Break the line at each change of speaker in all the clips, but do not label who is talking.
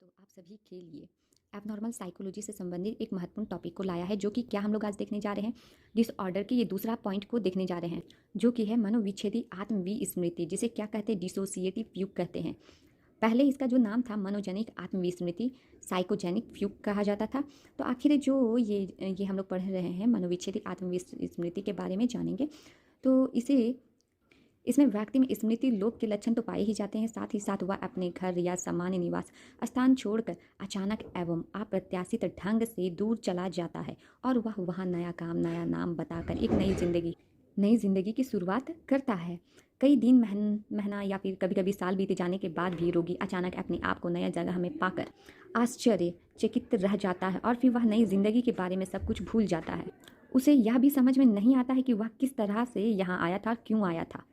दोस्तों, आप सभी के लिए एबनॉर्मल साइकोलॉजी से संबंधित एक महत्वपूर्ण टॉपिक को लाया है, जो कि क्या हम लोग आज देखने जा रहे हैं। डिसऑर्डर के ये दूसरा पॉइंट को देखने जा रहे हैं, जो कि है मनोविच्छेदी आत्मविस्मृति, जिसे क्या कहते हैं, डिसोसिएटिव फ्यूग कहते हैं। पहले इसका जो नाम था मनोजनिक आत्मविस्मृति, साइकोजेनिक फ्यूग कहा जाता था। तो आखिर जो ये हम लोग पढ़ रहे हैं, मनोविच्छेदी आत्मविस्मृति के बारे में जानेंगे। तो इसमें व्यक्ति में स्मृति लोप के लक्षण तो पाए ही जाते हैं, साथ ही साथ वह अपने घर या सामान्य निवास स्थान छोड़कर अचानक एवं अप्रत्याशित ढंग से दूर चला जाता है और वह वहाँ नया काम, नया नाम बताकर एक नई जिंदगी की शुरुआत करता है। कई दिन, महीना या फिर कभी कभी साल बीत जाने के बाद भी रोगी अचानक अपने आप को नया जगह में पाकर आश्चर्यचकित रह जाता है और फिर वह नई जिंदगी के बारे में सब कुछ भूल जाता है। उसे यह भी समझ में नहीं आता है कि वह किस तरह से यहाँ आया था और क्यों आया था।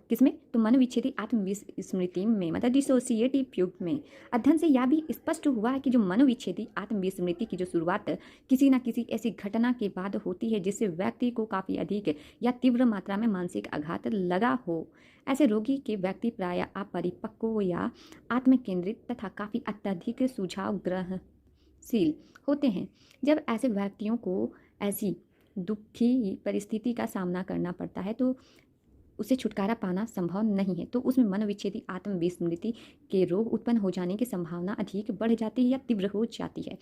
किसमें? तो मनोविच्छेदी आत्मविस्मृति में, मतलब डिसोसिएटिव फ्यूग में। अध्ययन से यह भी स्पष्ट हुआ है कि जो मनोविच्छेदी आत्मविस्मृति की जो शुरुआत किसी न किसी ऐसी घटना के बाद होती है जिससे व्यक्ति को काफ़ी अधिक या तीव्र मात्रा में मानसिक आघात लगा हो। ऐसे रोगी के व्यक्ति प्रायः अपरिपक्व या आत्मकेंद्रित तथा काफ़ी अत्यधिक सुझाव ग्रहणशील होते हैं। जब ऐसे व्यक्तियों को ऐसी दुखी परिस्थिति का सामना करना पड़ता है तो उसे छुटकारा पाना संभव नहीं है, तो उसमें मनोविच्छेदी आत्मविस्मृति के रोग उत्पन्न हो जाने की संभावना अधिक बढ़ जाती है या तीव्र हो जाती है।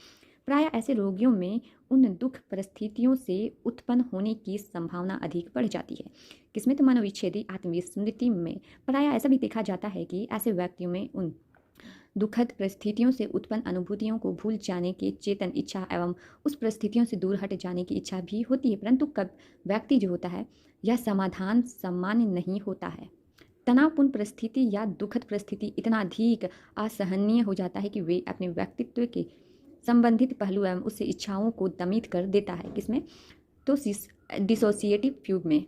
प्रायः ऐसे रोगियों में उन दुख परिस्थितियों से उत्पन्न होने की संभावना अधिक बढ़ जाती है। किसमें? तो मनोविच्छेदी आत्मविस्मृति में प्रायः ऐसा भी देखा जाता है कि ऐसे व्यक्तियों में उन दुखद परिस्थितियों से उत्पन्न अनुभूतियों को भूल जाने की चेतन इच्छा एवं उस परिस्थितियों से दूर हट जाने की इच्छा भी होती है, परंतु कब व्यक्ति जो होता है यह समाधान सामान्य नहीं होता है। तनावपूर्ण परिस्थिति या दुखद परिस्थिति इतना अधिक असहनीय हो जाता है कि वे अपने व्यक्तित्व के संबंधित पहलू एवं उससे इच्छाओं को दमित कर देता है। किसमें? तो डिसोसिएटिव फ्यूग में।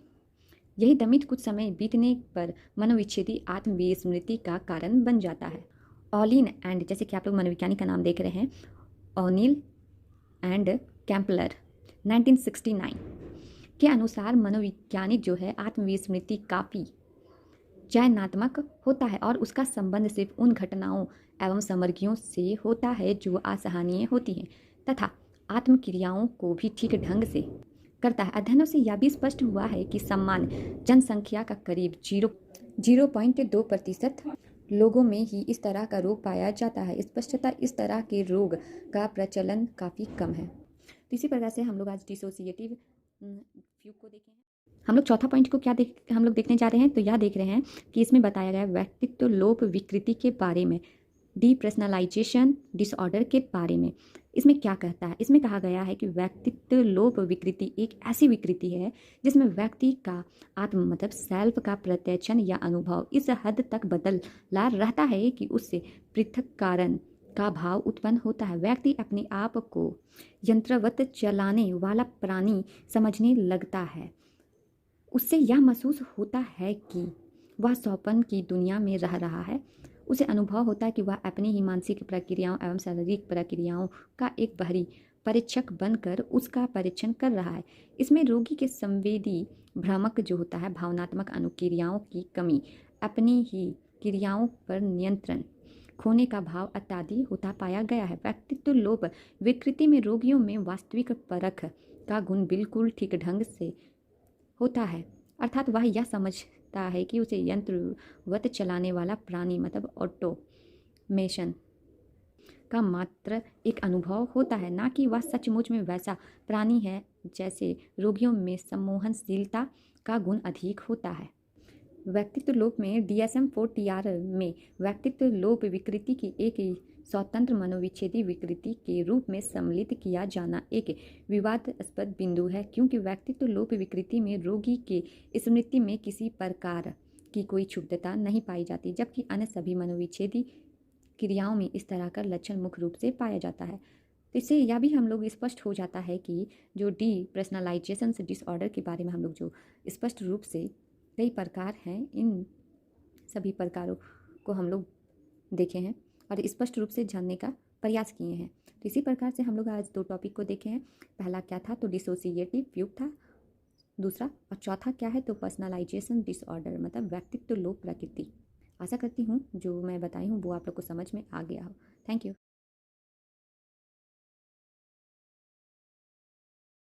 यही दमित कुछ समय बीतने पर मनोविच्छेदी आत्मविस्मृति का कारण बन जाता है। ऑलिन एंड, जैसे कि आप लोग मनोविज्ञानी का नाम देख रहे हैं, ओनिल एंड कैम्पलर 1969 के अनुसार मनोवैज्ञानिक जो है आत्मविस्मृति काफ़ी चयनात्मक होता है और उसका संबंध सिर्फ उन घटनाओं एवं सामग्रियों से होता है जो असहनीय होती हैं तथा आत्मक्रियाओं को भी ठीक ढंग से करता है। अध्ययनों से यह भी स्पष्ट हुआ है कि सामान्य जनसंख्या का करीब 0.2% लोगों में ही इस तरह का रोग पाया जाता है। स्पष्टतः इस तरह के रोग का प्रचलन काफ़ी कम है। तो इसी प्रकार से हम लोग आज डिसोसिएटिव फ्यूग को देखें। हम लोग चौथा पॉइंट को हम लोग देखने जा रहे हैं। तो यह देख रहे हैं कि इसमें बताया गया व्यक्तित्व लोप विकृति के बारे में, डीपर्सनलाइजेशन डिसऑर्डर के बारे में। इसमें क्या कहता है? इसमें कहा गया है कि व्यक्तित्व लोप विकृति एक ऐसी विकृति है जिसमें व्यक्ति का आत्म, मतलब सेल्फ का प्रत्यक्षण या अनुभव इस हद तक बदला रहता है कि उससे पृथक कारण का भाव उत्पन्न होता है। व्यक्ति अपने आप को यंत्रवत चलाने वाला प्राणी समझने लगता है। उससे यह महसूस होता है कि वह स्वप्न की दुनिया में रह रहा है। उसे अनुभव होता है कि वह अपनी ही मानसिक प्रक्रियाओं एवं शारीरिक प्रक्रियाओं का एक बाहरी परीक्षक बनकर उसका परीक्षण कर रहा है। इसमें रोगी के संवेदी भ्रामक जो होता है, भावनात्मक अनुक्रियाओं की कमी, अपनी ही क्रियाओं पर नियंत्रण खोने का भाव इत्यादि होता पाया गया है। व्यक्तित्व लोप विकृति में रोगियों में वास्तविक परख का गुण बिल्कुल ठीक ढंग से होता है, अर्थात वह यह समझता है कि उसे यंत्रवत चलाने वाला प्राणी, मतलब ऑटोमेशन का मात्र एक अनुभव होता है, ना कि वह सचमुच में वैसा प्राणी है। जैसे रोगियों में सम्मोहनशीलता का गुण अधिक होता है। व्यक्तित्व लोप में DSM-4 में व्यक्तित्व लोप विकृति की एक स्वतंत्र मनोविच्छेदी विकृति के रूप में सम्मिलित किया जाना एक विवादास्पद बिंदु है, क्योंकि व्यक्तित्व लोप विकृति में रोगी के स्मृति में किसी प्रकार की कोई क्षुब्धता नहीं पाई जाती, जबकि अन्य सभी मनोविच्छेदी क्रियाओं में इस तरह का लक्षण मुख्य रूप से पाया जाता है। तो इससे यह भी हम लोग स्पष्ट हो जाता है कि जो डीपर्सनलाइजेशन डिसऑर्डर के बारे में हम लोग जो स्पष्ट रूप से कई प्रकार हैं, इन सभी प्रकारों को हम लोग देखे हैं और स्पष्ट रूप से जानने का प्रयास किए हैं। तो इसी प्रकार से हम लोग आज दो टॉपिक को देखे हैं। पहला क्या था? तो डिसोसिएटिव फ्यूग था, दूसरा, और चौथा क्या है? तो पर्सनलाइजेशन डिसऑर्डर, मतलब व्यक्तित्व लोप प्रकृति। आशा करती हूँ जो मैं बताई हूँ वो आप लोग को समझ में आ गया हो। Thank you.